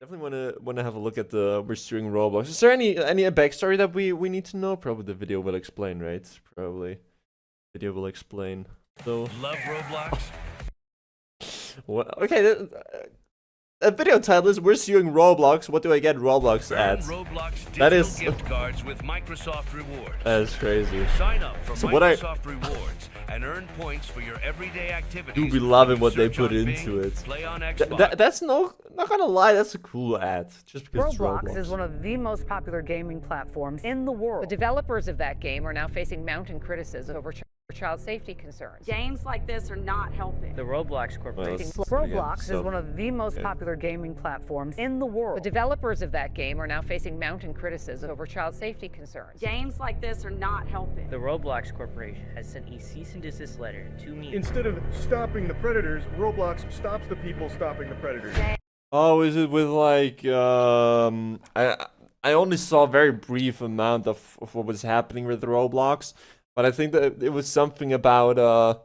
Definitely wanna have a look at the we're suing Roblox. Is there any backstory that we need to know? Probably the video will explain, right? Probably video will explain. So Love Roblox? what? Okay, a video title is "We're suing Roblox. What do I get Roblox Earn ads?" Roblox digital That is gift cards with Microsoft Rewards. that's crazy. Sign up for So what I Microsoft Rewards and earn points for your everyday activities. do be loving what they Search put on into Bing, it. Play on Xbox. That's not gonna lie, that's a cool ad. Just because Roblox it's Roblox. is one of the most popular gaming platforms in the world. The developers of that game are now facing mounting criticism over child safety concerns. Games like this are not helping. The Roblox Corporation. Roblox is one of the most popular gaming platforms in the world. The developers of that game are now facing mounting criticism over child safety concerns. Games like this are not helping. The Roblox Corporation has sent a cease and desist letter to me. Instead of stopping the predators, Roblox stops the people stopping the predators. Oh, is it with like I only saw a very brief amount of what was happening with Roblox, but I think that it was something about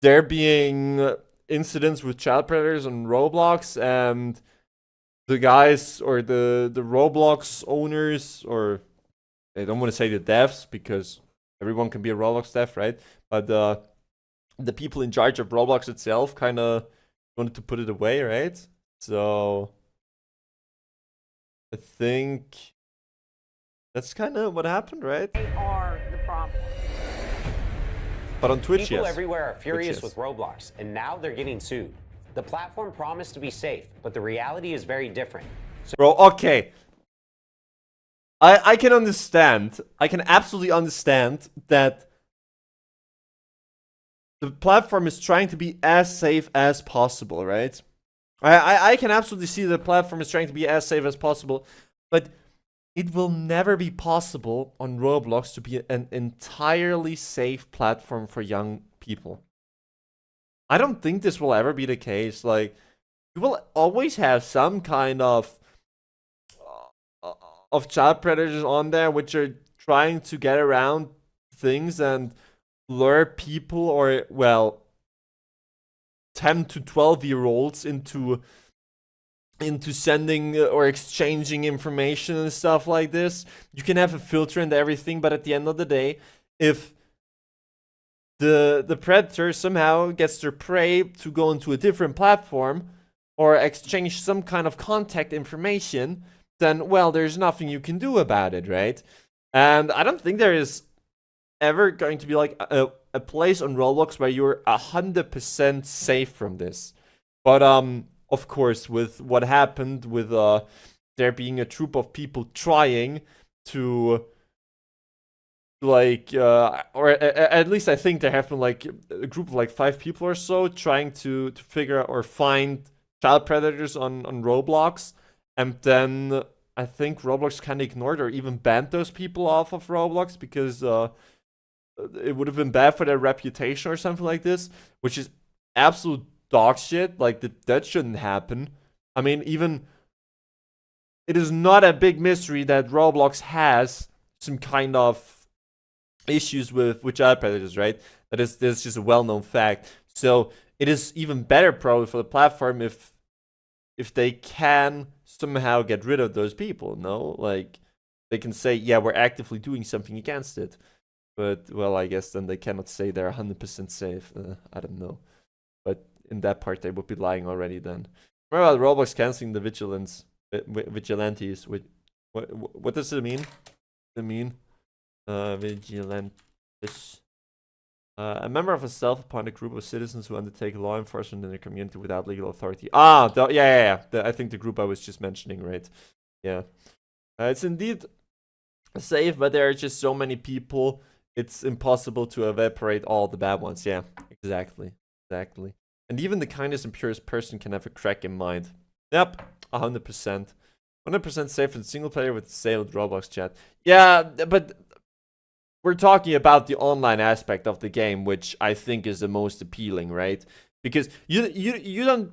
there being incidents with child predators on Roblox, and the guys or the Roblox owners, or I don't want to say the devs because everyone can be a Roblox dev, right? But the people in charge of Roblox itself kind of wanted to put it away, right? So I think that's kind of what happened, right? They are the problem. But on Twitch, People yes. everywhere are furious Twitch, yes. with Roblox, and now they're getting sued. The platform promised to be safe, but the reality is very different. Bro, okay. I can understand. I can absolutely understand that the platform is trying to be as safe as possible, right? I can absolutely see the platform is trying to be as safe as possible, but it will never be possible on Roblox to be an entirely safe platform for young people. I don't think this will ever be the case. Like, you will always have some kind of child predators on there which are trying to get around things and lure people, or well, 10 to 12-year-olds into sending or exchanging information and stuff like this. You can have a filter and everything, but at the end of the day, if the predator somehow gets their prey to go into a different platform or exchange some kind of contact information, then, well, there's nothing you can do about it, right? And I don't think there is ever going to be like a place on Roblox where you're 100% safe from this. But of course, with what happened with there being a troop of people trying to like or at least I think there have been like a group of like 5 people or so trying to figure out or find child predators on Roblox, and then I think Roblox kind of ignored or even banned those people off of Roblox because it would have been bad for their reputation or something like this, which is absolute dog shit. Like, that shouldn't happen. I mean, even it is not a big mystery that Roblox has some kind of issues with child predators, right? That's just a well-known fact. So it is even better probably for the platform if they can somehow get rid of those people, no? Like, they can say, yeah, we're actively doing something against it. But, well, I guess then they cannot say they're 100% safe. I don't know. But in that part, they would be lying already then. Remember about Roblox canceling the vigilantes? What does it mean? Vigilantes. A member of a self-appointed group of citizens who undertake law enforcement in their community without legal authority. Yeah. I think the group I was just mentioning, right? Yeah. It's indeed safe, but there are just so many people, it's impossible to evaporate all the bad ones. Yeah, exactly. And even the kindest and purest person can have a crack in mind. Yep, 100%. 100% safe in single player with disabled Roblox chat. Yeah, but we're talking about the online aspect of the game, which I think is the most appealing, right? Because you don't,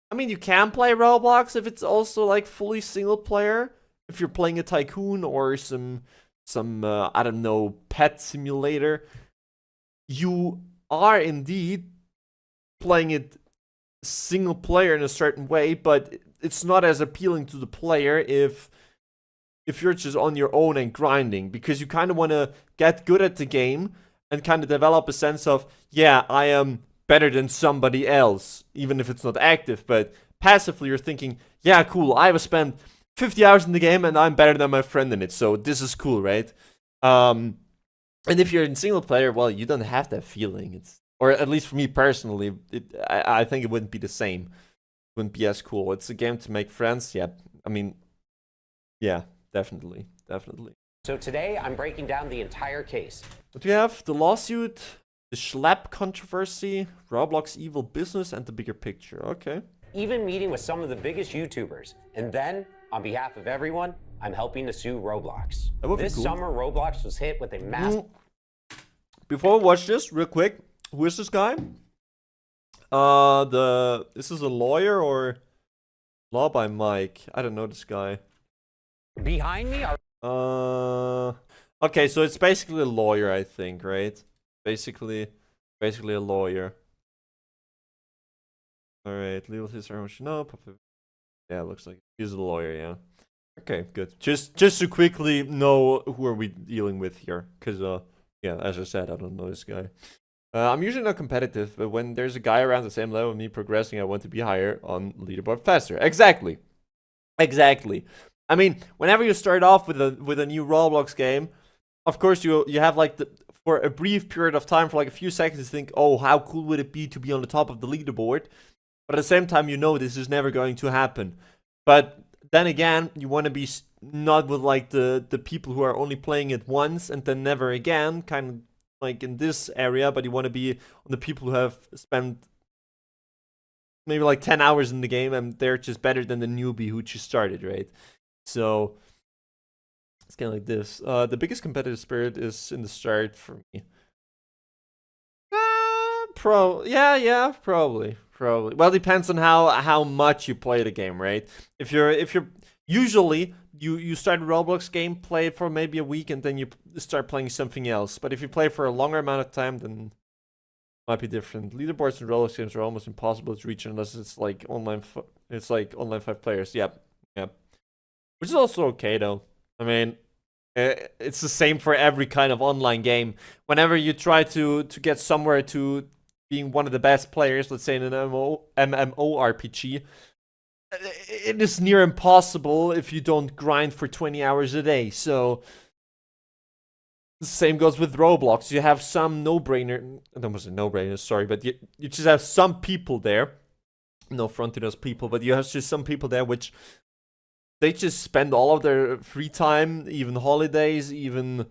I mean, you can play Roblox if it's also like fully single player. If you're playing a tycoon or some I don't know, pet simulator, you are indeed playing it single player in a certain way, but it's not as appealing to the player if you're just on your own and grinding, because you kind of want to get good at the game and kind of develop a sense of, yeah, I am better than somebody else, even if it's not active, but passively you're thinking, yeah, cool, I've spent 50 hours in the game and I'm better than my friend in it, so this is cool, right? And if you're in single player, well, you don't have that feeling. It's, or at least for me personally, I think it wouldn't be the same. It wouldn't be as cool. It's a game to make friends. Yeah, I mean, yeah, definitely. So today, I'm breaking down the entire case. What do we have? The lawsuit, the Schlapp controversy, Roblox evil business, and the bigger picture. Okay. Even meeting with some of the biggest YouTubers. And then, on behalf of everyone, I'm helping to sue Roblox. That would be This cool. summer, Roblox was hit with a massive... Before we watch this, real quick, who is this guy? This is a lawyer or Law by Mike? I don't know this guy. Behind me are... Okay, so it's basically a lawyer, I think, right? Basically a lawyer. Alright, legal history, no. Yeah, looks like he's a lawyer, yeah. Okay, good. Just to quickly know who are we dealing with here, because yeah, as I said, I don't know this guy. I'm usually not competitive, but when there's a guy around the same level of me progressing, I want to be higher on leaderboard faster. Exactly. I mean, whenever you start off with a new Roblox game, of course you have like for a brief period of time, for like a few seconds, to think, oh, how cool would it be to be on the top of the leaderboard? But at the same time, you know this is never going to happen. But then again, you want to be not with like the people who are only playing it once and then never again, kind of like in this area, but you want to be on the people who have spent maybe like 10 hours in the game and they're just better than the newbie who just started, right? So it's kind of like this. The biggest competitive spirit is in the start for me. Yeah, probably. Well, it depends on how much you play the game, right? If you're usually you start a Roblox game, play it for maybe a week, and then you start playing something else. But if you play for a longer amount of time, then it might be different. Leaderboards in Roblox games are almost impossible to reach unless it's like online. It's like online 5 players. Yep. Which is also okay though. I mean, it's the same for every kind of online game. Whenever you try to get somewhere to being one of the best players, let's say in an MMORPG, it is near impossible if you don't grind for 20 hours a day. So the same goes with Roblox. You have some no-brainer, that was a no-brainer, sorry, but you just have some people there. No front to those people, but you have just some people there which they just spend all of their free time, even holidays, even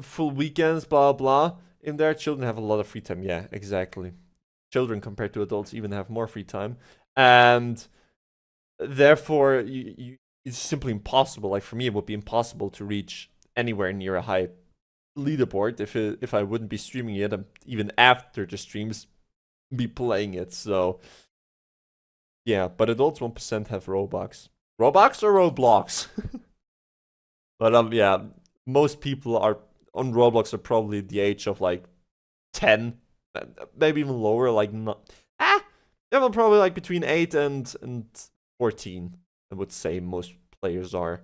full weekends, blah blah. In there, children have a lot of free time. Yeah, exactly. Children compared to adults even have more free time, and therefore it's simply impossible. Like for me, it would be impossible to reach anywhere near a high leaderboard if I wouldn't be streaming it, and even after the streams, be playing it. So yeah, but adults 1% have Robux. Robux or Roblox? But yeah, most people are on Roblox are probably the age of like 10, maybe even lower. Like yeah, well, probably like between 8 and 14. I would say most players are.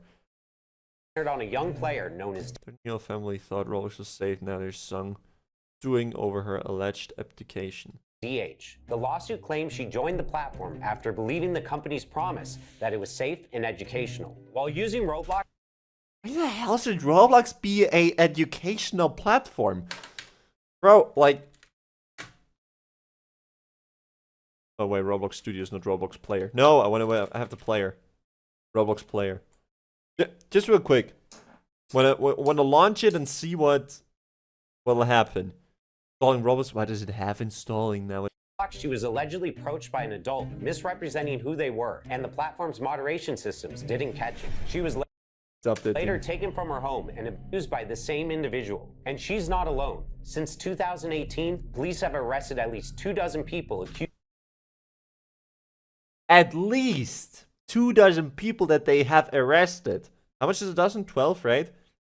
on a young player known as The Neal family thought Roblox was safe. Now they're suing over her alleged abdication. DH. The lawsuit claims she joined the platform after believing the company's promise that it was safe and educational. While using Roblox, Why the hell should Roblox be a educational platform? Bro, like... Oh wait, Roblox Studios, not Roblox Player. No, I have the player. Roblox Player. Just real quick. Want to launch it and see what'll happen. Installing Roblox, why does it have installing now? she was allegedly approached by an adult, misrepresenting who they were, and the platform's moderation systems didn't catch it. She was later taken from her home and abused by the same individual. And she's not alone. Since 2018, police have arrested at least 24 people accused. At least 24 people that they have arrested. How much is a dozen? 12, right?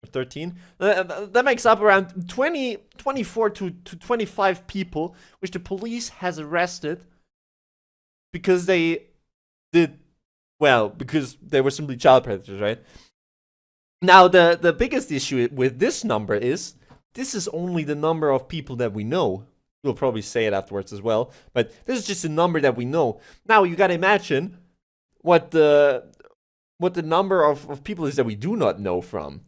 Or 13? That makes up around 24 to 25 people, which the police has arrested because they did Well, because they were simply child predators, right? Now, the biggest issue with this number is this is only the number of people that we know. We'll probably say it afterwards as well, but this is just a number that we know. Now, you gotta imagine what the number of people is that we do not know from.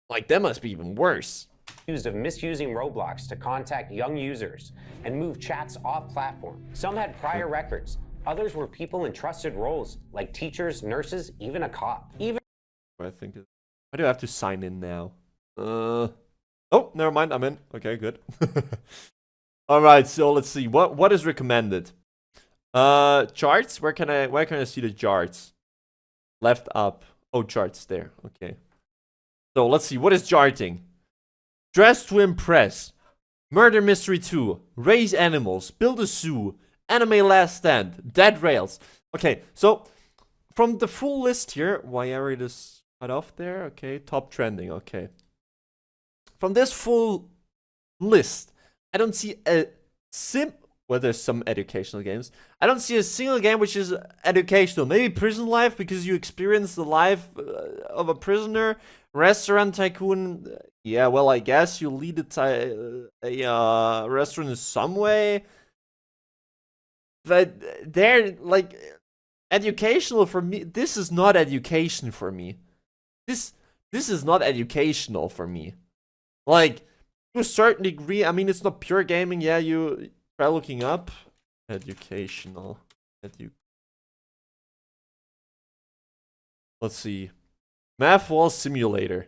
Like, that must be even worse. Accused of misusing Roblox to contact young users and move chats off platform. Some had prior records. Others were people in trusted roles, like teachers, nurses, even a cop. I think. Why do I have to sign in now? Oh, never mind. I'm in. Okay, good. All right. So let's see. What is recommended? Charts. Where can I see the charts? Left up. Oh, charts there. Okay. So let's see. What is charting? Dress to Impress. Murder Mystery 2. Raise Animals. Build a Zoo. Anime Last Stand. Dead Rails. Okay. So from the full list here, why are it is cut off there? Okay. Top trending. Okay. From this full list, I don't see a well, there's some educational games. I don't see a single game which is educational. Maybe Prison Life, because you experience the life of a prisoner. Restaurant Tycoon. Yeah, well, I guess you lead a restaurant in some way. But they're, like, educational for me. This is not education for me. This is not educational for me. Like, to a certain degree, I mean, it's not pure gaming. Yeah, you try looking up. Educational. Let's see. Math Wall Simulator.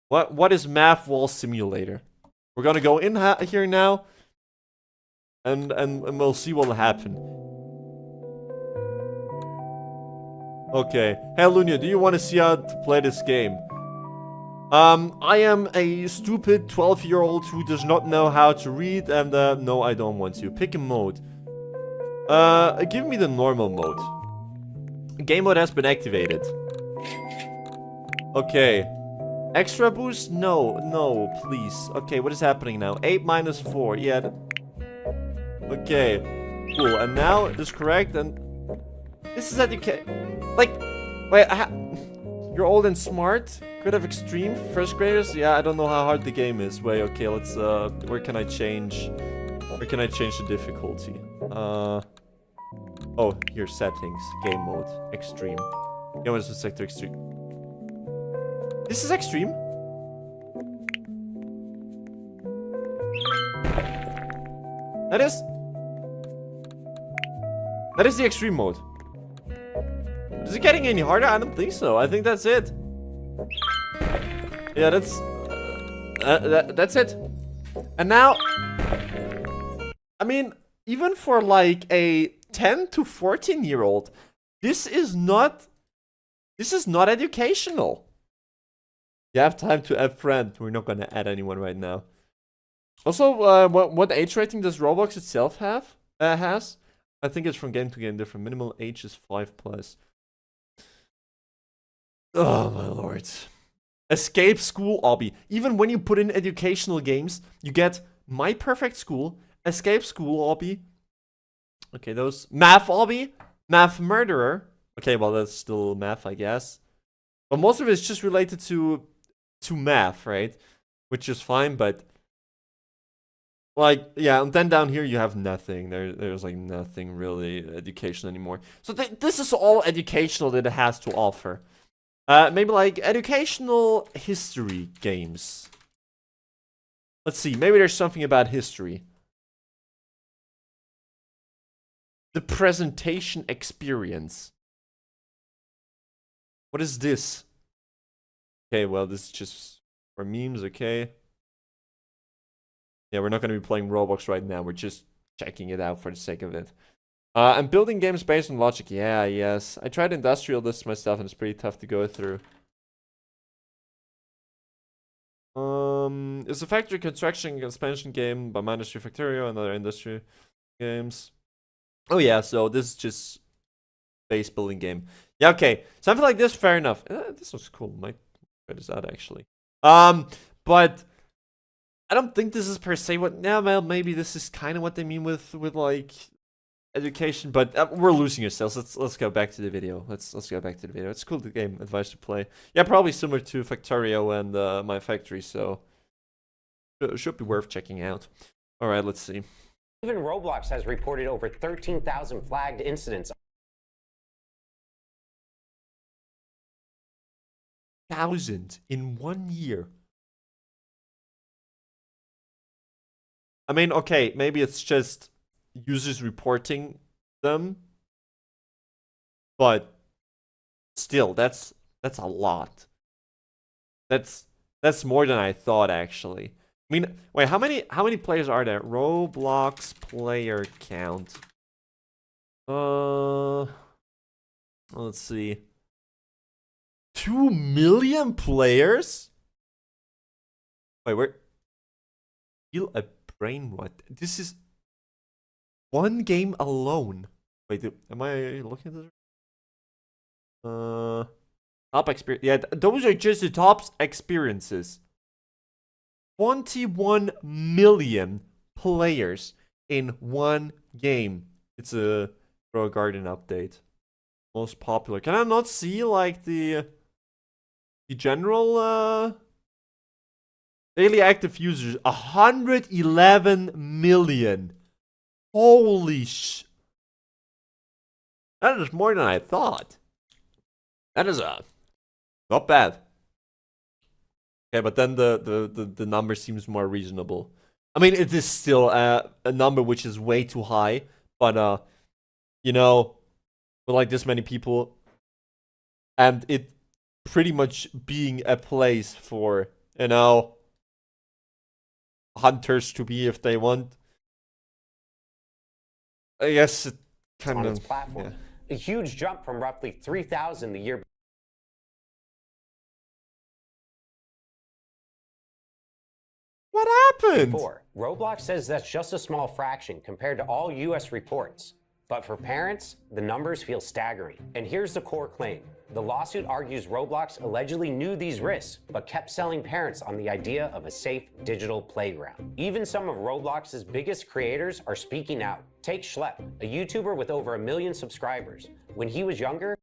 What is Math Wall Simulator? We're gonna go in here now. And we'll see what'll happen. Okay. Hey, Lunia, do you want to see how to play this game? I am a stupid 12-year-old who does not know how to read, and no, I don't want to. Pick a mode. Give me the normal mode. Game mode has been activated. Okay. Extra boost? No, please. Okay, what is happening now? 8 minus 4. Yeah. Okay. Cool. And now it is correct, and this is educate. Like, wait, you're old and smart? Could have extreme? First graders? Yeah, I don't know how hard the game is. Wait, okay, let's, where can I change? Where can I change the difficulty? Oh, here, settings. Game mode. Extreme. Game mode is set to extreme. This is extreme? That is the extreme mode. Is it getting any harder? I don't think so. I think that's it. Yeah, that's it. And now, I mean, even for like a 10 to 14-year-old, this is not educational. You have time to add friend. We're not gonna add anyone right now. Also, what age rating does Roblox itself have? Has? I think it's from game to game different. Minimal age is 5+. Oh my lord. Escape School Obby. Even when you put in educational games, you get My Perfect School, Escape School Obby. Okay, those. Math Obby, Math Murderer. Okay, well, that's still math, I guess. But most of it is just related to math, right? Which is fine, but like, yeah, and then down here you have nothing. There's like nothing really educational anymore. So this is all educational that it has to offer. Maybe like educational history games. Let's see, maybe there's something about history. The presentation experience. What is this? Okay, well, this is just for memes, okay? Yeah, we're not going to be playing Roblox right now. We're just checking it out for the sake of it. I'm building games based on logic. Yeah, yes. I tried industrial this myself, and it's pretty tough to go through. It's a factory construction expansion game by Industry Factorio and other industry games. Oh yeah, so this is just base building game. Yeah, okay. Something like this, fair enough. This looks cool. Might try this out actually. But I don't think this is per se what. Yeah, well, maybe this is kind of what they mean with like education, but we're losing ourselves. Let's go back to the video. Let's go back to the video. It's a cool game. Advice to play. Yeah, probably similar to Factorio and My Factory, so it should be worth checking out. All right, let's see. Even Roblox has reported over 13,000 flagged incidents. Thousand in 1 year. I mean, okay, maybe it's just users reporting them, but still, that's a lot. That's more than I thought, actually. I mean, wait, how many players are there? Roblox player count. Let's see. 2 million players? Wait, where? Feel a brain rot. This is one game alone. Wait, am I looking at this? Top experience. Yeah, those are just the top experiences. 21 million players in one game. It's a Grow a Garden update. Most popular. Can I not see like the general daily active users? 111 million. Holy sh! That is more than I thought. That is not bad. Okay, but then the number seems more reasonable. I mean, it is still a number which is way too high, but you know, with like this many people, and it pretty much being a place for, you know, hunters to be if they want. I guess it kind on of its platform. A huge jump from roughly 3,000 the year What happened? before. Roblox says that's just a small fraction compared to all US reports. But for parents, the numbers feel staggering. And here's the core claim. The lawsuit argues Roblox allegedly knew these risks, but kept selling parents on the idea of a safe digital playground. Even some of Roblox's biggest creators are speaking out. Take Schlepp, a YouTuber with over 1 million subscribers. When he was younger,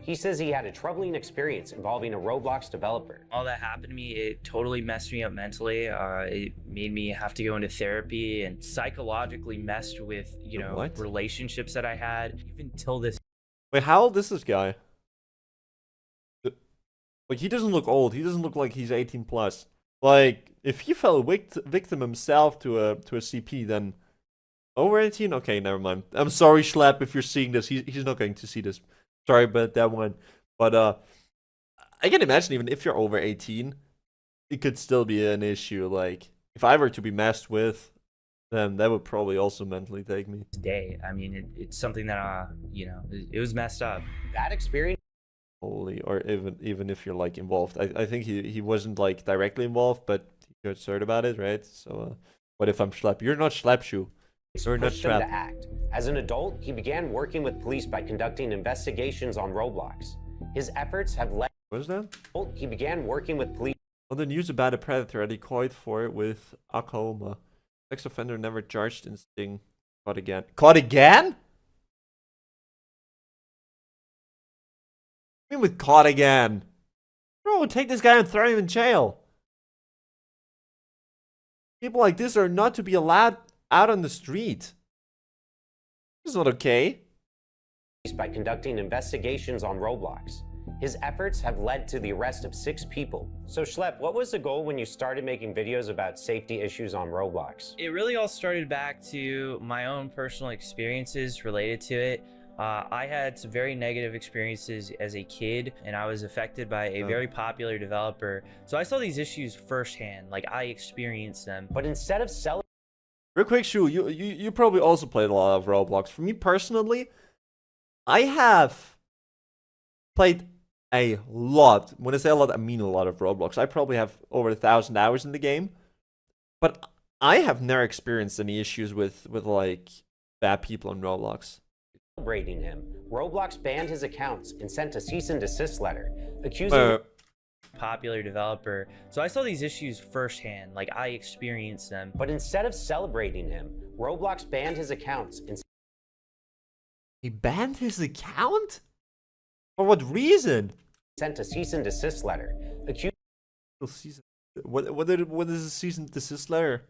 he says he had a troubling experience involving a Roblox developer. All that happened to me, it totally messed me up mentally. It made me have to go into therapy and psychologically messed with, you know, What? relationships that I had. Even till this Wait, how old is this guy? Like, he doesn't look old. He doesn't look like he's 18 plus. Like, if he fell victim himself to a CP, then over 18? Okay, never mind. I'm sorry, Schlepp, if you're seeing this. He's not going to see this. Sorry about that one. But I can imagine even if you're over 18, it could still be an issue. Like, if I were to be messed with, then that would probably also mentally take me. day, I mean, it's something that, you know, it was messed up. That experience Holy, or even if you're like involved. I think he wasn't like directly involved, but he got heard about it, right? So what if I'm Schlepp? You're not Schleppshoe. You're not pushed him to Schlepp. act. As an adult, he began working with police by conducting investigations on Roblox. His efforts have led. What is that? He began working with police. On the news about a predator decoyed for it with Oklahoma. Sex offender never charged in sting. Caught again. Caught again? What do you mean with caught again? Bro, take this guy and throw him in jail. People like this are not to be allowed out on the street. This is not okay. By conducting investigations on Roblox. His efforts have led to the arrest of 6 people. So Schlepp, what was the goal when you started making videos about safety issues on Roblox? It really all started back to my own personal experiences related to it. I had some very negative experiences as a kid, and I was affected by a very popular developer. So I saw these issues firsthand, like I experienced them. But instead of selling Real quick, Shu, you probably also played a lot of Roblox. For me personally, I have played a lot. When I say a lot, I mean a lot of Roblox. I probably have over 1,000 hours in the game. But I have never experienced any issues with like bad people on Roblox. celebrating him, Roblox banned his accounts and sent a cease and desist letter, accusing Popular developer. So I saw these issues firsthand, like I experienced them. But instead of celebrating him, Roblox banned his accounts and He banned his account? For what reason? sent a cease and desist letter, What is a cease and desist letter?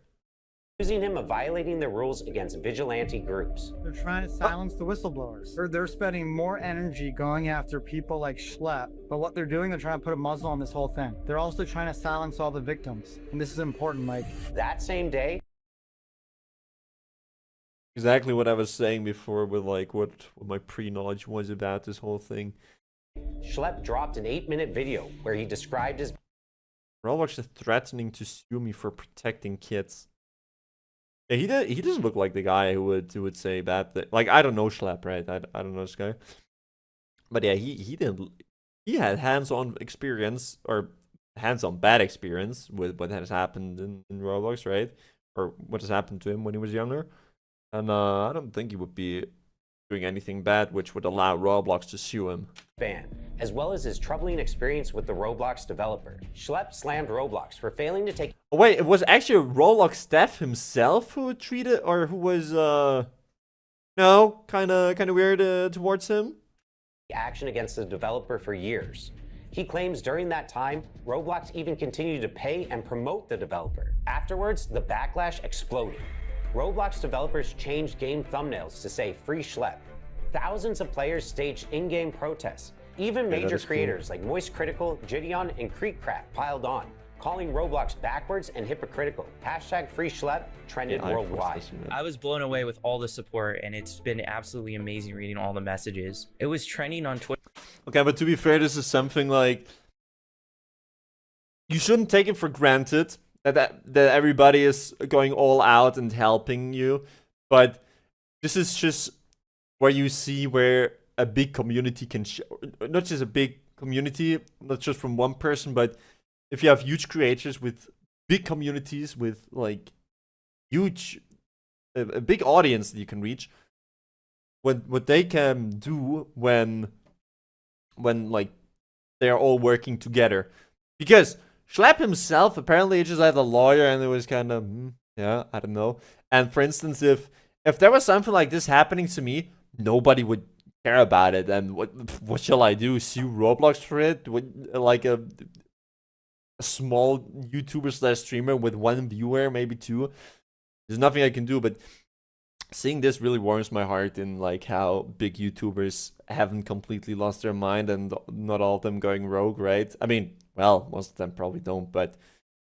accusing him of violating the rules against vigilante groups. They're trying to silence the whistleblowers. They're spending more energy going after people like Schlepp, but what they're doing, they're trying to put a muzzle on this whole thing. They're also trying to silence all the victims, and this is important, Mike. That same day, Exactly what I was saying before with like what my pre-knowledge was about this whole thing. Schlepp dropped an 8-minute video where he described his Roblox is threatening to sue me for protecting kids. Yeah, he doesn't look like the guy who would say bad thing. Like, I don't know Schlepp, right? I don't know this guy. But yeah, he had hands-on experience, or hands-on bad experience with what has happened in Roblox, right? Or what has happened to him when he was younger. And I don't think he would be doing anything bad which would allow Roblox to sue him. ban, as well as his troubling experience with the Roblox developer. Schlepp slammed Roblox for failing to take Oh wait, it was actually Roblox staff himself who treated, or who was no, kind of weird towards him. action against the developer for years. He claims during that time, Roblox even continued to pay and promote the developer. Afterwards, the backlash exploded. Roblox developers changed game thumbnails to say "Free Schlepp." Thousands of players staged in-game protests. Even major creators like Moist Critical, Gideon, and Creekcraft piled on, calling Roblox backwards and hypocritical. Hashtag Free Schlepp trended worldwide. I was blown away with all the support, and it's been absolutely amazing reading all the messages. It was trending on Twitter. Okay, but to be fair, this is something like you shouldn't take it for granted that everybody is going all out and helping you, but this is just where you see where a big community can not just a big community, not just from one person, but if you have huge creators with big communities with like huge a big audience that you can reach, what they can do when like they're all working together. Because Schlepp himself apparently just had a lawyer, and it was kind of yeah, I don't know. And for instance, if there was something like this happening to me, nobody would care about it. And what shall I do? Sue Roblox for it? Like a small YouTuber / streamer with 1 viewer, maybe 2. There's nothing I can do. But seeing this really warms my heart in like how big YouTubers haven't completely lost their mind, and not all of them going rogue, right? I mean, well, most of them probably don't, but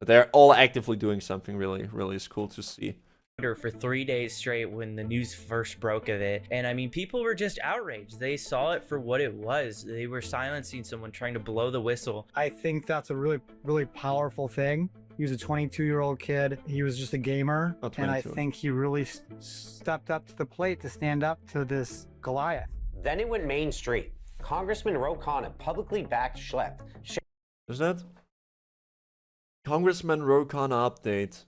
they're all actively doing something really, really is cool to see. For 3 days straight when the news first broke of it, and I mean, people were just outraged. They saw it for what it was. They were silencing someone trying to blow the whistle. I think that's a really, really powerful thing. He was a 22-year-old kid. He was just a gamer, and I think he really stepped up to the plate to stand up to this Goliath. Then it went mainstream. Congressman Ro Khanna publicly backed Schlepp. Is that Congressman Ro Khanna update?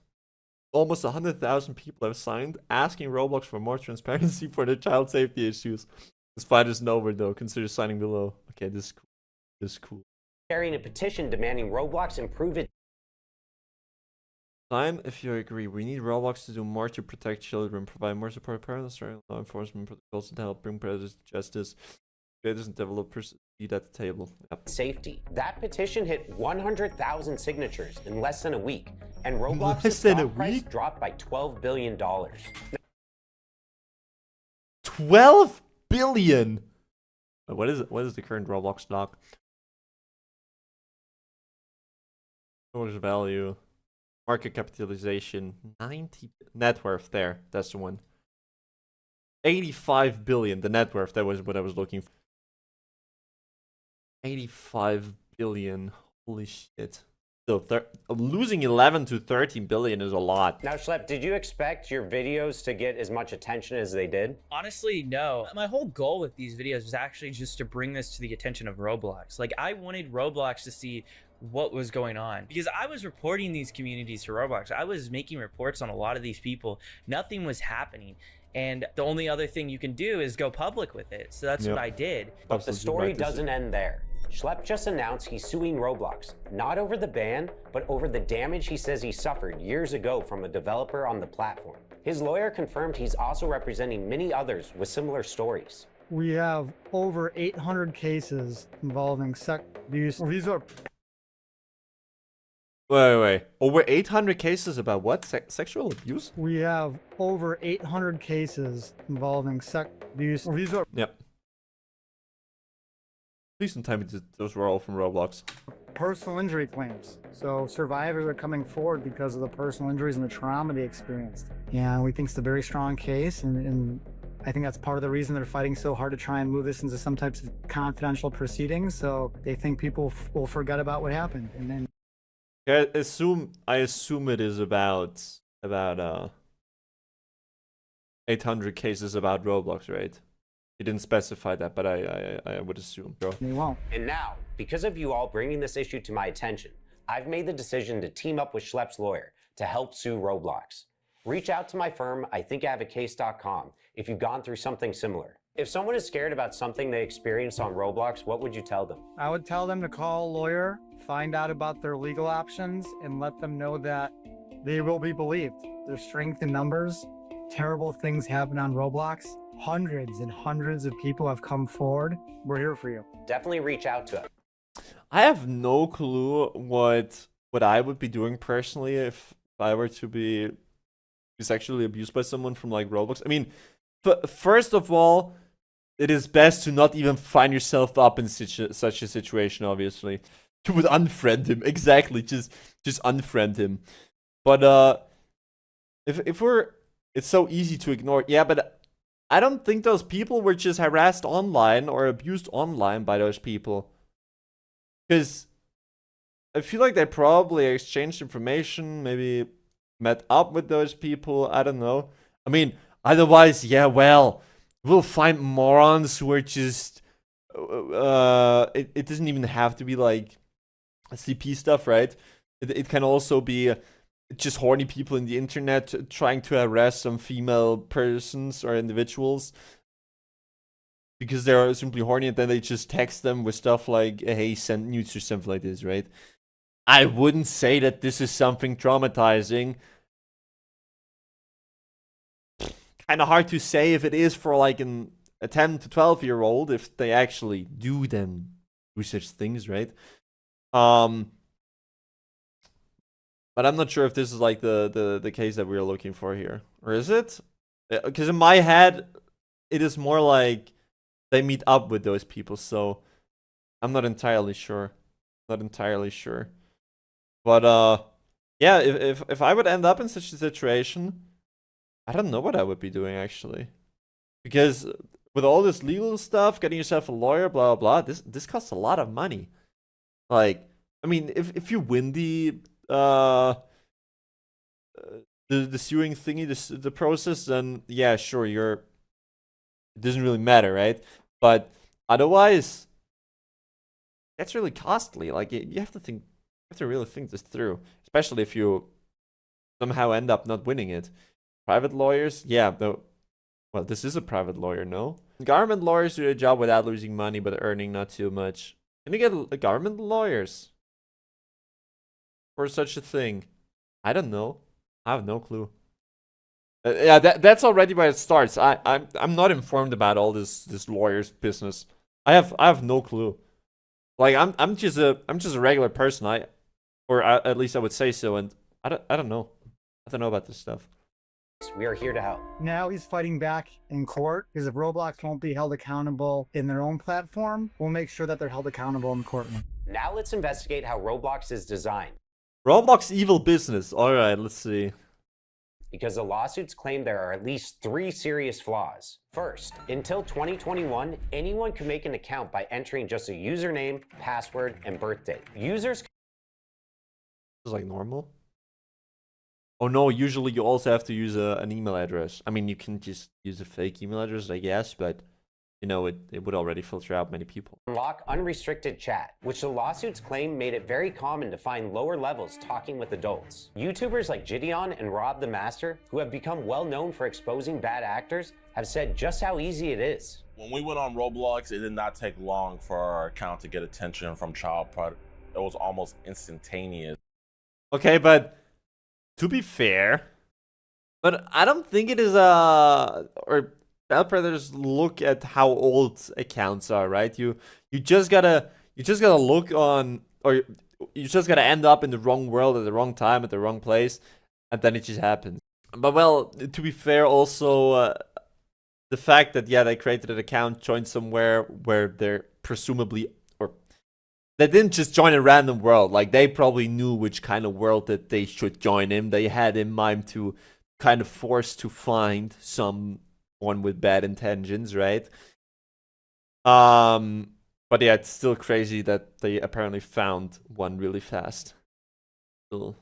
Almost 100,000 people have signed asking Roblox for more transparency for their child safety issues. This fight isn't over though. Consider signing below. Okay, this is cool. This is cool. Carrying a petition demanding Roblox improve it. Sign if you agree. We need Roblox to do more to protect children, provide more support to parents, law enforcement protocols to help bring predators to justice. Creators and developers eat at the table. Yep. Safety. That petition hit 100,000 signatures in less than a week, and Roblox's Less than a stock price week? dropped by $12 billion. 12 billion. What is it? What is the current Roblox stock? What is value? Market capitalization 90. Net worth there. That's the one. 85 billion. The net worth. That was what I was looking for. 85 billion. Holy shit. So losing 11 to 13 billion is a lot. Now, Schlepp, did you expect your videos to get as much attention as they did? Honestly, no. My whole goal with these videos was actually just to bring this to the attention of Roblox. Like, I wanted Roblox to see what was going on, because I was reporting these communities to Roblox. I was making reports on a lot of these people. Nothing was happening, and the only other thing you can do is go public with it. So that's what I did. But the story doesn't end there. Schlepp just announced he's suing Roblox, not over the ban, but over the damage he says he suffered years ago from a developer on the platform. His lawyer confirmed he's also representing many others with similar stories. We have over 800 cases involving sex abuse. These are Wait. Over 800 cases about what? Sexual abuse? We have over 800 cases involving sex abuse. These are Yep. Please don't tell me those were all from Roblox. personal injury claims. So survivors are coming forward because of the personal injuries and the trauma they experienced. Yeah, we think it's a very strong case, and I think that's part of the reason they're fighting so hard to try and move this into some types of confidential proceedings. So they think people will forget about what happened, and then. I assume it is about 800 cases about Roblox, right? He didn't specify that, but I would assume. Bro. They won't. And now, because of you all bringing this issue to my attention, I've made the decision to team up with Schlepp's lawyer to help sue Roblox. Reach out to my firm, IThinkIHaveACase.com, if you've gone through something similar. If someone is scared about something they experienced on Roblox, what would you tell them? I would tell them to call a lawyer, find out about their legal options, and let them know that they will be believed. There's strength in numbers. Terrible things happen on Roblox. Hundreds and hundreds of people have come forward. We're here for you. Definitely reach out to us. I have no clue what I would be doing personally if I were to be sexually abused by someone from like Roblox. I mean, first of all, it is best to not even find yourself up in such a situation. Obviously, you would unfriend him. Exactly, just unfriend him. But if it's so easy to ignore. Yeah, but I don't think those people were just harassed online or abused online by those people. Because I feel like they probably exchanged information, maybe met up with those people. I don't know. I mean, otherwise, yeah, well, we'll find morons who are just. It doesn't even have to be like CP stuff, right? It can also be just horny people in the internet trying to harass some female persons or individuals because they're simply horny, and then they just text them with stuff like, hey, send nudes or something like this, right? I wouldn't say that this is something traumatizing. Kind of hard to say if it is for like a 10 to 12-year-old, if they actually do such things, right? But I'm not sure if this is like the case that we're looking for here. Or is it? Because in my head, it is more like they meet up with those people, so I'm not entirely sure. But yeah, if I would end up in such a situation, I don't know what I would be doing actually. Because with all this legal stuff, getting yourself a lawyer, blah blah blah, this costs a lot of money. Like, I mean, if you win the suing thingy, the process, then yeah, sure, it doesn't really matter, right? But otherwise, that's really costly. Like, you have to really think this through, especially if you somehow end up not winning it. Private lawyers, yeah, though. Well, this is a private lawyer, no? Government lawyers do their job without losing money, but earning not too much. Can you get government lawyers for such a thing? I don't know. I have no clue. Yeah, that's already where it starts. I'm not informed about all this lawyers business. I have no clue. Like, I'm just a regular person. At least I would say so, and I don't know. I don't know about this stuff. We are here to help. Now he's fighting back in court because if Roblox won't be held accountable in their own platform, we'll make sure that they're held accountable in the courtroom. Now let's investigate how Roblox is designed. Roblox evil business. All right, let's see. Because the lawsuits claim there are at least 3 serious flaws. First, until 2021, anyone could make an account by entering just a username, password, and birthday. Users. This is like normal. Oh no, usually you also have to use an email address. I mean, you can just use a fake email address, I guess, but you know, it would already filter out many people. Unlock unrestricted chat, which the lawsuits claim made it very common to find lower levels talking with adults. YouTubers like Gideon and Rob the Master, who have become well known for exposing bad actors, have said just how easy it is. When we went on Roblox, it did not take long for our account to get attention from child predators. It was almost instantaneous. Okay, but to be fair, but I don't think it is or child predators look at how old accounts are, right? You just gotta look on, or you just gotta end up in the wrong world at the wrong time at the wrong place, and then it just happens. But well, to be fair, also the fact that they created an account, joined somewhere where they're presumably, or they didn't just join a random world. Like, they probably knew which kind of world that they should join in. They had in mind to kind of force to find someone with bad intentions, right? But yeah, it's still crazy that they apparently found one really fast. Still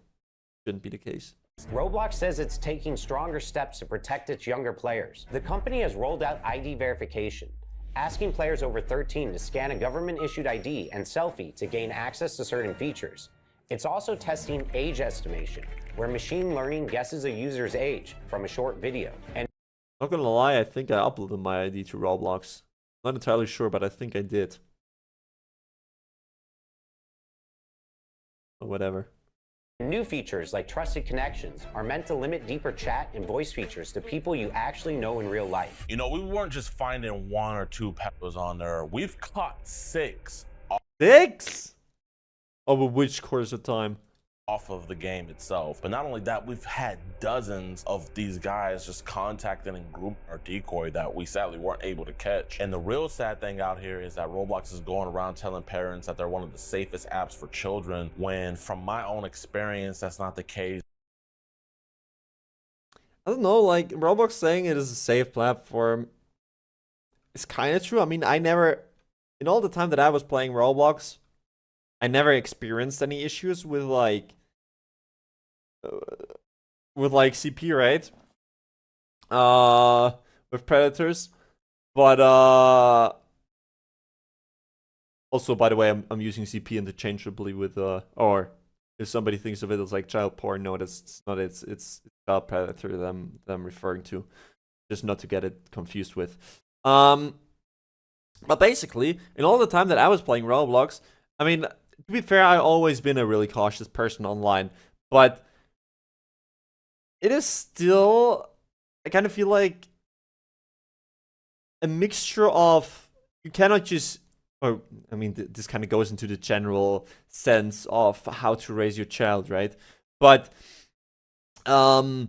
shouldn't be the case. Roblox says it's taking stronger steps to protect its younger players. The company has rolled out ID verification, asking players over 13 to scan a government-issued ID and selfie to gain access to certain features. It's also testing age estimation, where machine learning guesses a user's age from a short video. And not gonna lie, I think I uploaded my ID to Roblox. Not entirely sure, but I think I did. Or whatever. new features like trusted connections are meant to limit deeper chat and voice features to people you actually know in real life. You know, we weren't just finding 1 or 2 peppers on there. We've caught 6. 6? Over which course of time? Off of the game itself. But not only that, we've had dozens of these guys just contacting and grouping our decoy that we sadly weren't able to catch. And the real sad thing out here is that Roblox is going around telling parents that they're one of the safest apps for children, when from my own experience, that's not the case. I don't know, like, Roblox saying it is a safe platform is kind of true. I mean, in all the time that I was playing Roblox, I never experienced any issues with CP, right? With predators, but also, by the way, I'm using CP interchangeably with or if somebody thinks of it as like child porn, no, it's not. It's child predator that I'm referring to, just not to get it confused with. But basically, in all the time that I was playing Roblox, I mean, to be fair, I've always been a really cautious person online, but it is still, I kind of feel like a mixture of, you cannot just, or I mean, this kind of goes into the general sense of how to raise your child, right? But it's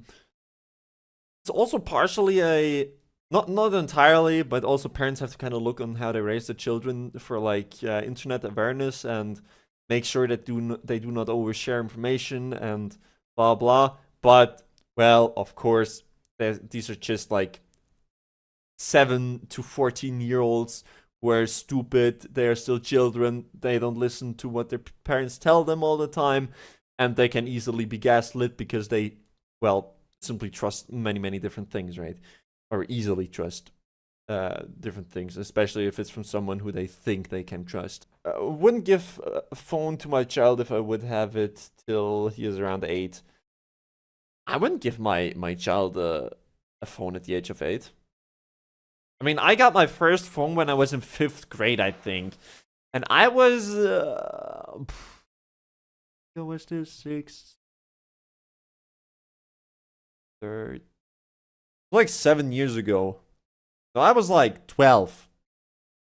also partially not entirely, but also parents have to kind of look on how they raise their children for like internet awareness and make sure that they do not overshare information and blah blah. But well, of course, these are just like 7 to 14-year-olds who are stupid. They are still children. They don't listen to what their parents tell them all the time, and they can easily be gaslit because they, well, simply trust many different things, right? Or easily trust different things, especially if it's from someone who they think they can trust. I wouldn't give a phone to my child if I would have it till he is around 8. I wouldn't give my child a phone at the age of 8. I mean, I got my first phone when I was in 5th grade, I think. And I was... what was this? 6th? 3rd? Like 7 years ago. So I was like 12.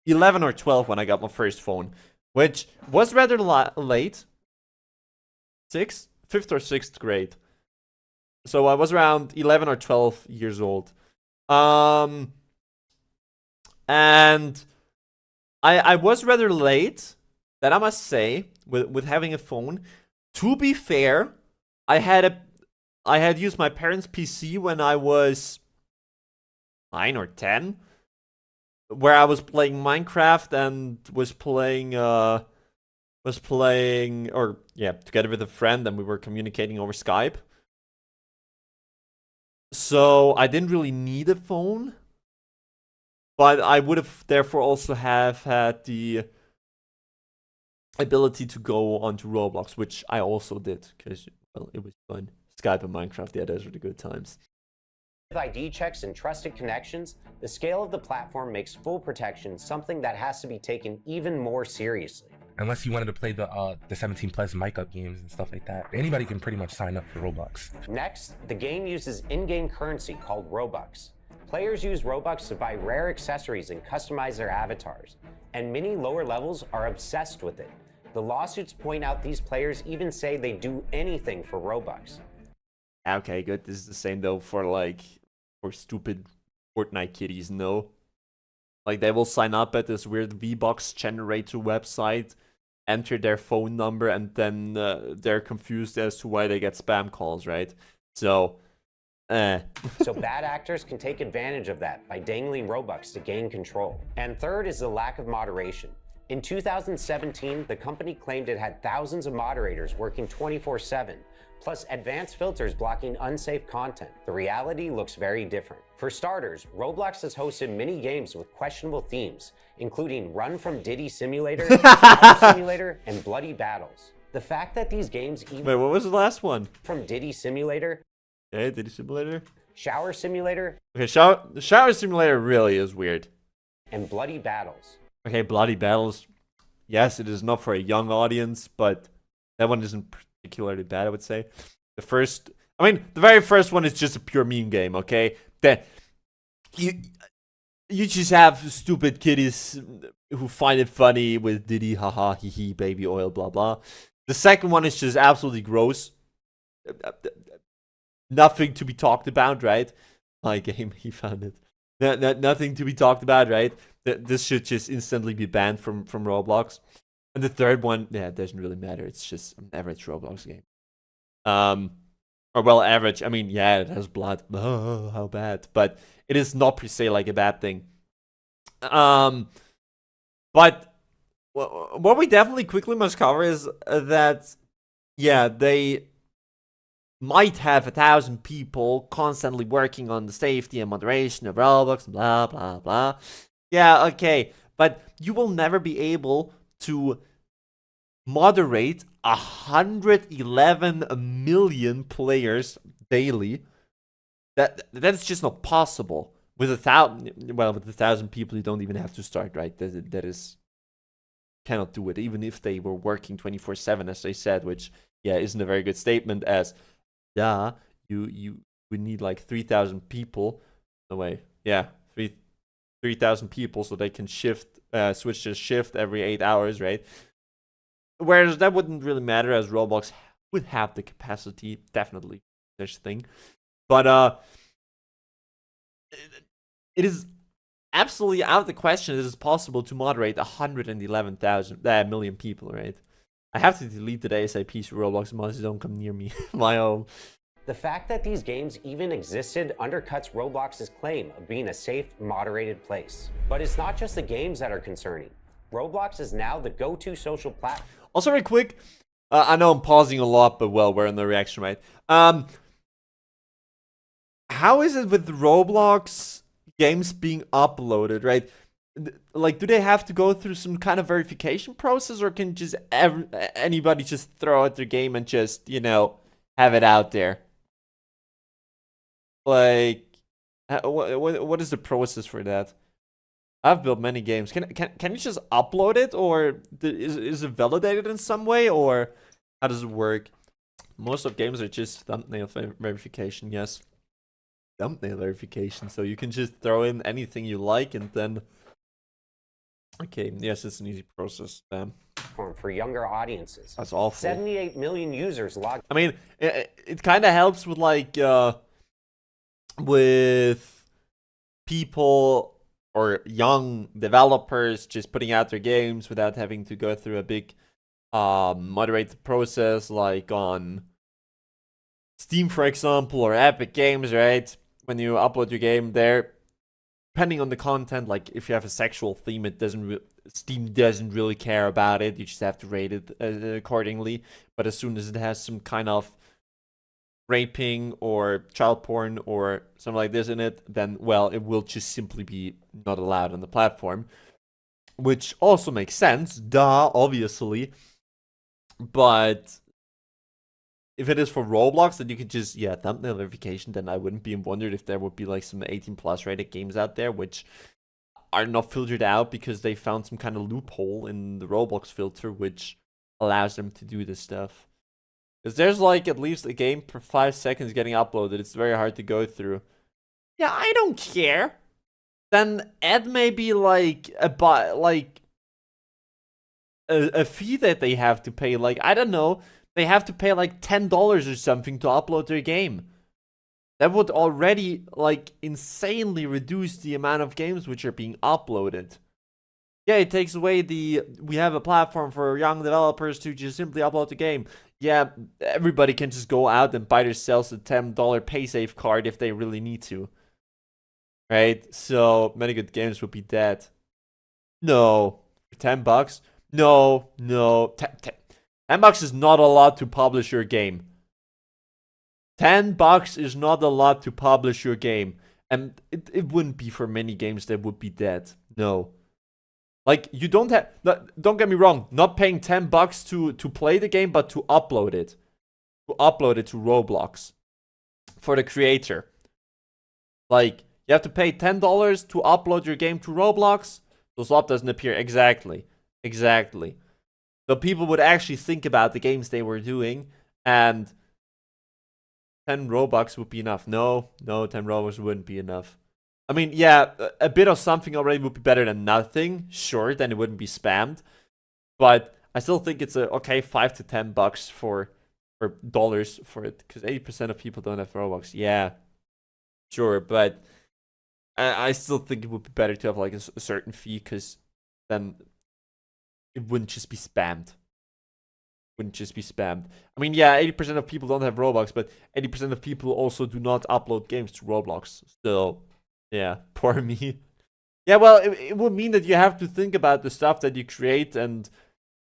11 or 12 when I got my first phone. Which was rather late. 6th? 5th or 6th grade. So I was around 11 or 12 years old. And I was rather late, that I must say, with having a phone. To be fair, I had used my parents' PC when I was 9 or 10, where I was playing Minecraft and was playing together with a friend, and we were communicating over Skype. So I didn't really need a phone, but I would have therefore also have had the ability to go onto Roblox, which I also did because, well, it was fun. Skype and Minecraft, yeah, those were the good times. With ID checks and trusted connections, the scale of the platform makes full protection something that has to be taken even more seriously. Unless you wanted to play the 17 plus mic up games and stuff like that. Anybody can pretty much sign up for Roblox. Next, the game uses in-game currency called Robux. Players use Robux to buy rare accessories and customize their avatars, and many lower levels are obsessed with it. The lawsuits point out these players even say they do anything for Robux. Okay, good. This is the same though for stupid Fortnite kitties, no? Like they will sign up at this weird V-Bucks generator website, enter their phone number, and then they're confused as to why they get spam calls, right? So, So bad actors can take advantage of that by dangling Robux to gain control. And third is the lack of moderation. In 2017, the company claimed it had thousands of moderators working 24/7, plus advanced filters blocking unsafe content. The reality looks very different. For starters, Roblox has hosted many games with questionable themes, including Run from Diddy Simulator, Shower Simulator, and Bloody Battles. The fact that these games even wait, what was the last one? from Diddy Simulator, Okay, Diddy Simulator? Shower Simulator, Okay, the Shower Simulator really is weird. and Bloody Battles. Okay, Bloody Battles. Yes, it is not for a young audience, but that one isn't particularly bad, I would say. The very first one is just a pure meme game, okay? That you just have stupid kiddies who find it funny with Diddy, haha, hee hee, baby oil, blah blah. The second one is just absolutely gross. Nothing to be talked about, right? My game, he found it. Nothing to be talked about, right? This should just instantly be banned from Roblox. And the third one, yeah, it doesn't really matter. It's just an average Roblox game. Or well, average. I mean, yeah, it has blood. Oh, how bad. But it is not per se like a bad thing. But what we definitely quickly must cover is that, yeah, they might have 1,000 people constantly working on the safety and moderation of Roblox, blah, blah, blah. Yeah, okay. But you will never be able to moderate 111 million players daily. That's just not possible. With 1,000 people, you don't even have to start, right? That is cannot do it, even if they were working 24/7, as I said, which isn't a very good statement. As we need like 3,000 people. No way, 3,000 people so they can switch to shift every 8 hours, right? Whereas that wouldn't really matter, as Roblox would have the capacity, definitely such thing. But it is absolutely out of the question it is possible to moderate 111 million people, right? I have to delete the ASAP so Roblox mods don't come near me. My own. The fact that these games even existed undercuts Roblox's claim of being a safe, moderated place. But it's not just the games that are concerning. Roblox is now the go-to social platform. Also, very quick, I know I'm pausing a lot, but well, we're in the reaction, right? How is it with Roblox games being uploaded, right? Like, do they have to go through some kind of verification process, or can just anybody just throw out their game and just, have it out there? Like, what is the process for that? I've built many games. Can you just upload it, or is it validated in some way, or how does it work? Most of games are just thumbnail verification. Yes, thumbnail verification. So you can just throw in anything you like, and then yes, it's an easy process. For younger audiences. That's awful. 78 million users logged. I mean, it kind of helps with with people or young developers just putting out their games without having to go through a big moderated process, like on Steam, for example, or Epic Games, right? When you upload your game there, depending on the content, like if you have a sexual theme, Steam doesn't really care about it. You just have to rate it accordingly. But as soon as it has some kind of raping or child porn or something like this in it, then, well, it will just simply be not allowed on the platform. Which also makes sense, duh, obviously. But if it is for Roblox, then you could just, thumbnail verification, then I wouldn't be wondered if there would be like some 18+ rated games out there which are not filtered out because they found some kind of loophole in the Roblox filter which allows them to do this stuff. Because there's like at least a game per 5 seconds getting uploaded. It's very hard to go through. yeah, I don't care. Then add maybe like a fee that they have to pay. Like, I don't know, they have to pay like $10 or something to upload their game. That would already like insanely reduce the amount of games which are being uploaded. Yeah, it takes away we have a platform for young developers to just simply upload the game. Yeah, everybody can just go out and buy themselves a $10 PaySafe card if they really need to. Right? So many good games would be dead. No. $10? No. $10 is not a lot to publish your game. $10 is not a lot to publish your game. And it wouldn't be for many games that would be dead. No. Like, you don't have... Don't get me wrong. Not paying $10 to play the game, but to upload it. To upload it to Roblox. For the creator. Like, you have to pay $10 to upload your game to Roblox. So swap doesn't appear. Exactly. So people would actually think about the games they were doing. And 10 Robux would be enough. No, 10 Robux wouldn't be enough. I mean, yeah, a bit of something already would be better than nothing. Sure, then it wouldn't be spammed. But I still think it's okay, $5 to $10 for dollars for it. Because 80% of people don't have Robux. Yeah, sure, but I still think it would be better to have like a certain fee. Because then it wouldn't just be spammed. I mean, yeah, 80% of people don't have Robux, but 80% of people also do not upload games to Roblox. So, yeah, poor me. Yeah, well, it would mean that you have to think about the stuff that you create and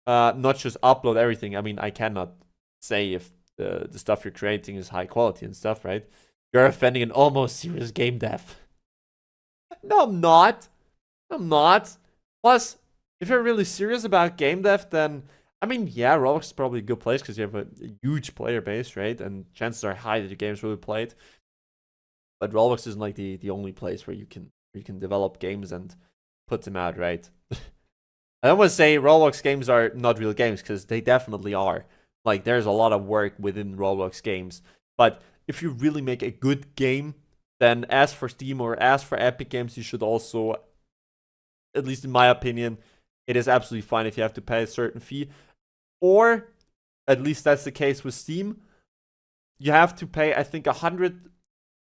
not just upload everything. I mean, I cannot say if the stuff you're creating is high quality and stuff, right? You're offending an almost serious game dev. No, I'm not. Plus, if you're really serious about game dev, then... I mean, yeah, Roblox is probably a good place because you have a huge player base, right? And chances are high that your games will be played. But Roblox isn't like the only place where you can develop games and put them out, right? I don't want to say Roblox games are not real games because they definitely are. Like, there's a lot of work within Roblox games. But if you really make a good game, then as for Steam or as for Epic Games, you should also, at least in my opinion, it is absolutely fine if you have to pay a certain fee. Or, at least that's the case with Steam, you have to pay, I think, $100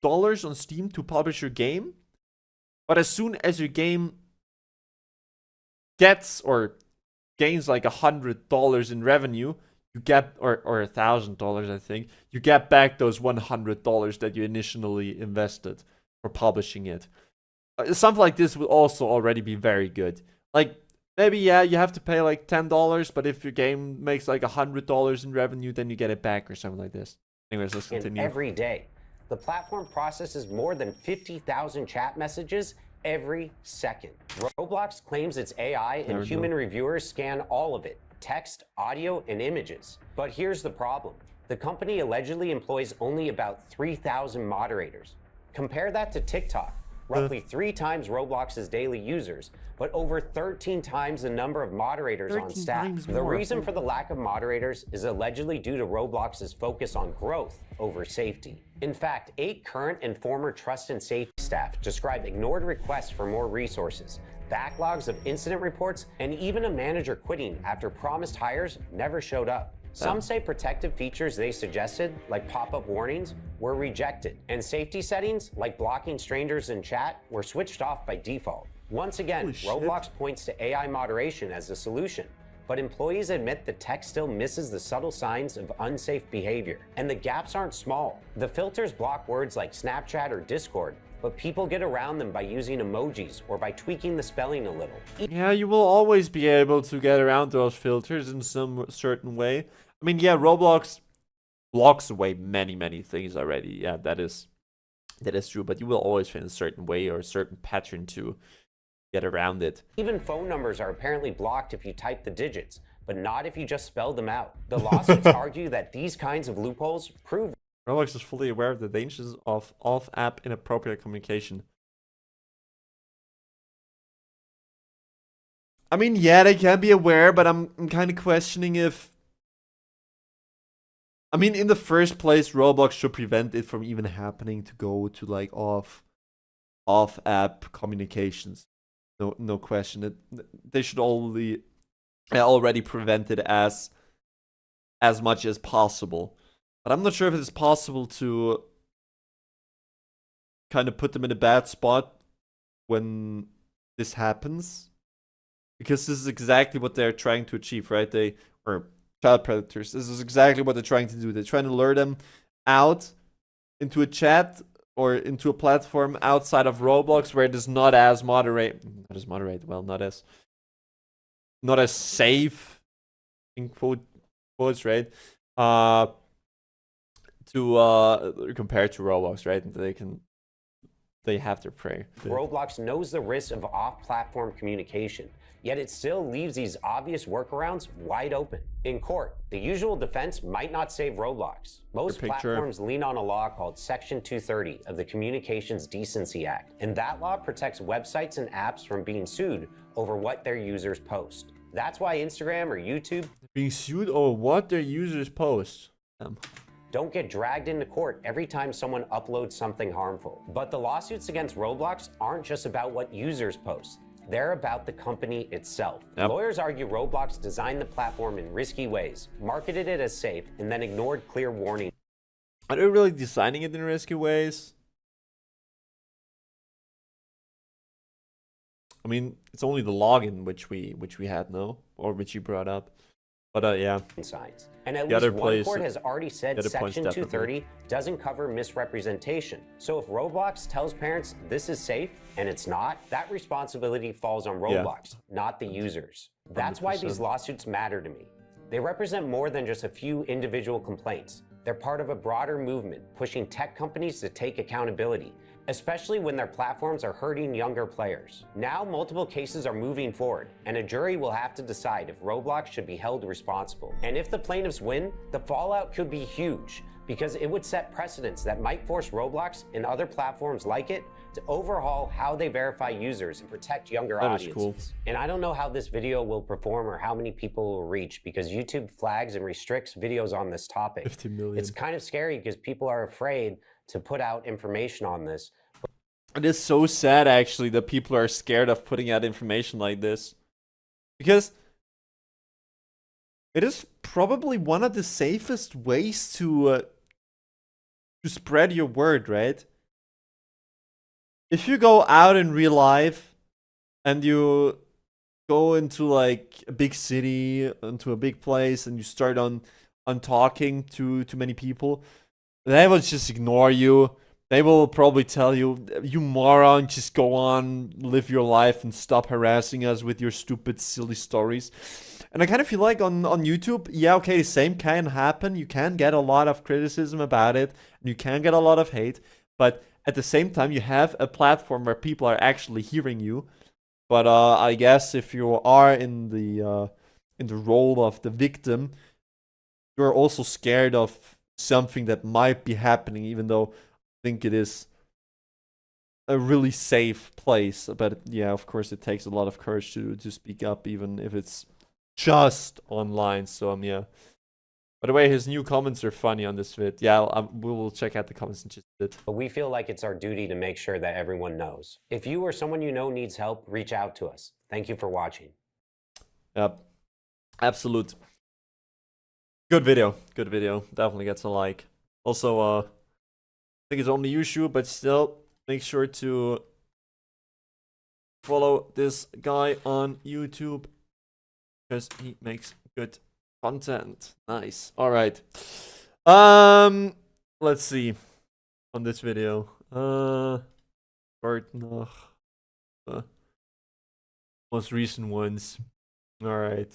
on Steam to publish your game. But as soon as your game gets or gains like $100 in revenue, you get, or $1,000, I think, you get back those $100 that you initially invested for publishing it. Something like this will also already be very good. Like, maybe, yeah, you have to pay like $10, but if your game makes like $100 in revenue, then you get it back or something like this. Anyways, let's continue. Every day, the platform processes more than 50,000 chat messages every second. Roblox claims its AI and human reviewers scan all of it, text, audio, and images. But here's the problem. The company allegedly employs only about 3,000 moderators. Compare that to TikTok. Roughly 3 times Roblox's daily users, but over 13 times the number of moderators on staff. The reason for the lack of moderators is allegedly due to Roblox's focus on growth over safety. In fact, 8 current and former trust and safety staff describe ignored requests for more resources, backlogs of incident reports, and even a manager quitting after promised hires never showed up. Some say protective features they suggested, like pop-up warnings, were rejected, and safety settings, like blocking strangers in chat, were switched off by default. Once again, Roblox points to AI moderation as the solution, but employees admit the tech still misses the subtle signs of unsafe behavior. And the gaps aren't small. The filters block words like Snapchat or Discord, but people get around them by using emojis or by tweaking the spelling a little. Yeah, you will always be able to get around those filters in some certain way. I mean, yeah, Roblox blocks away many things already. Yeah, that is true, but you will always find a certain way or a certain pattern to get around it. Even phone numbers are apparently blocked if you type the digits, but not if you just spell them out. The lawsuits argue that these kinds of loopholes prove Roblox is fully aware of the dangers of off-app inappropriate communication. I mean, yeah, they can be aware, but I'm kind of questioning if... I mean, in the first place, Roblox should prevent it from even happening to go to, like, off off-app communications. No question. They should already prevent it as much as possible. But I'm not sure if it's possible to kind of put them in a bad spot when this happens. Because this is exactly what they're trying to achieve, right? Or child predators. This is exactly what they're trying to do. They're trying to lure them out into a chat or into a platform outside of Roblox where it is not as not as safe, in quotes, right? To compared to Roblox, right? They have their prey. Roblox knows the risks of off-platform communication, yet it still leaves these obvious workarounds wide open. In court, the usual defense might not save Roblox. Most platforms lean on a law called Section 230 of the Communications Decency Act, and that law protects websites and apps from being sued over what their users post. That's why Instagram or YouTube being sued over what their users post. Don't get dragged into court every time someone uploads something harmful. But the lawsuits against Roblox aren't just about what users post. They're about the company itself. Yep. Lawyers argue Roblox designed the platform in risky ways, marketed it as safe, and then ignored clear warnings. Are they really designing it in risky ways? I mean, it's only the login which we had, no? Or which you brought up. But yeah. Signs. And at least one court has already said Section 230 definitely doesn't cover misrepresentation. So if Roblox tells parents this is safe and it's not, that responsibility falls on Roblox, not the users. That's why these lawsuits matter to me. They represent more than just a few individual complaints. They're part of a broader movement pushing tech companies to take accountability, especially when their platforms are hurting younger players. Now, multiple cases are moving forward, and a jury will have to decide if Roblox should be held responsible. And if the plaintiffs win, the fallout could be huge, because it would set precedents that might force Roblox and other platforms like it to overhaul how they verify users and protect younger audiences. Cool. And I don't know how this video will perform or how many people will reach, because YouTube flags and restricts videos on this topic. 50 million. It's kind of scary because people are afraid to put out information on this. It is so sad, actually, that people are scared of putting out information like this. Because it is probably one of the safest ways to spread your word, right? If you go out in real life and you go into like a big city, into a big place, and you start on talking to many people, they will just ignore you. They will probably tell you, you moron, just go on, live your life and stop harassing us with your stupid, silly stories. And I kind of feel like on YouTube, yeah, okay, the same can happen. You can get a lot of criticism about it, and you can get a lot of hate, but at the same time, you have a platform where people are actually hearing you. But I guess if you are in the role of the victim, you're also scared of something that might be happening, even though I think it is a really safe place. But yeah, of course, it takes a lot of courage to speak up, even if it's just online. So yeah. By the way, his new comments are funny on this vid. Yeah, we will check out the comments in just a bit. But we feel like it's our duty to make sure that everyone knows. If you or someone you know needs help, reach out to us. Thank you for watching. Yep. Absolute. Good video. Good video. Definitely gets a like. Also, I think it's only YouTube, but still, make sure to follow this guy on YouTube because he makes good content. Nice. All right. Let's see on this video. Most recent ones. All right.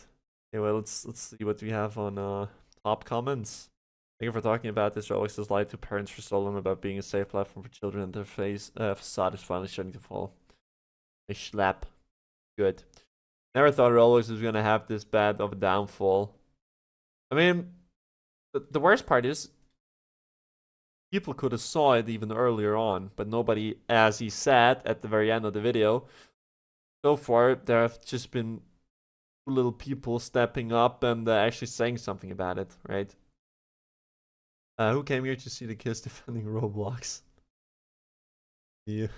Okay, well, let's see what we have on top comments. Thank you for talking about this. Roblox has lied to parents for so long about being a safe platform for children, and their facade is finally starting to fall. A schlap. Good. Never thought Roblox was gonna have this bad of a downfall. I mean, the worst part is people could have saw it even earlier on, but nobody, as he said at the very end of the video, so far there have just been little people stepping up and actually saying something about it, right? Who came here to see the kids defending Roblox? Yeah.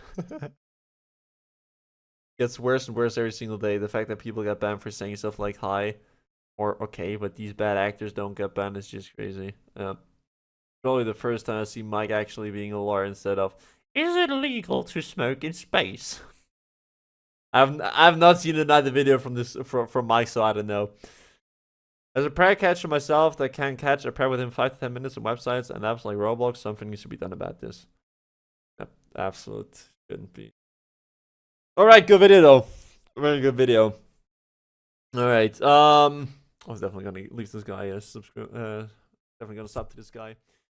gets worse and worse every single day. The fact that people get banned for saying stuff like hi or okay, but these bad actors don't get banned is just crazy. Probably the first time I see Mike actually being a lawyer instead of, is it illegal to smoke in space? I've not seen another video from Mike, so I don't know. As a prayer catcher myself that can catch a prayer within 5 to 10 minutes on websites and apps like Roblox, something needs to be done about this. Yep, absolute shouldn't be. Alright, good video though. Very good video. Alright, I was definitely gonna leave this guy subscribe definitely gonna sub to this guy.